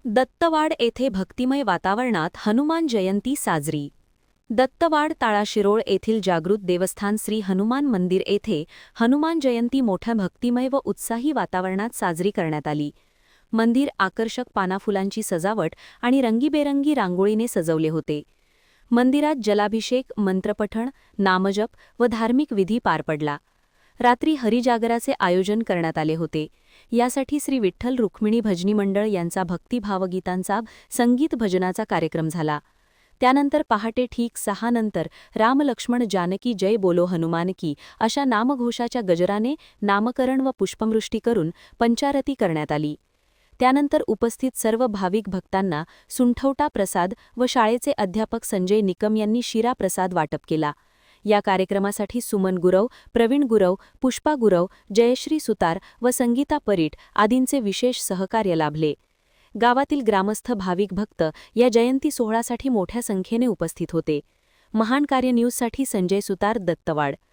दत्तवाड येथे भक्तिमय वातावरणात हनुमान जयंती साजरी. दत्तवाड ताळाशिरोळ येथील जागृत देवस्थान श्री हनुमान मंदिर येथे हनुमान जयंती मोठ्या भक्तिमय व उत्साही वातावरणात साजरी करण्यात आली. मंदिर आकर्षक पानाफुलांची सजावट आणि रंगीबेरंगी रांगोळीने सजवले होते. मंदिरात जलाभिषेक, मंत्रपठण, नामजप व धार्मिक विधी पार पडला. रात्री हरिजागराचे आयोजन करण्यात आले होते. यासाठी श्री विठ्ठल रुक्मिणी भजनी मंडळ यांचा भक्तिभावगीतांचा संगीत भजनाचा कार्यक्रम झाला. त्यानंतर पहाटे ठीक 6 नंतर राम लक्ष्मण जानकी जय बोलो हनुमान की अशा नामघोषाच्या गजराने नामकरण व पुष्पवृष्टी करून पंचारती करण्यात आली. त्यानंतर उपस्थित सर्व भाविक भक्तांना सुंठवटा प्रसाद व शाळेचे अध्यापक संजय निकम यांनी शिरा प्रसाद वाटप केला. या कार्यक्रमासाठी सुमन गुरव, प्रवीण गुरव, पुष्पा गुरव, जयश्री सुतार व संगीता परीट आदींचे विशेष सहकार्य लाभले. गावातील ग्रामस्थ भाविक भक्त या जयंती सोहळ्यासाठी मोठ्या संख्येने उपस्थित होते. महान कार्य न्यूजसाठी संजय सुतार, दत्तवाड.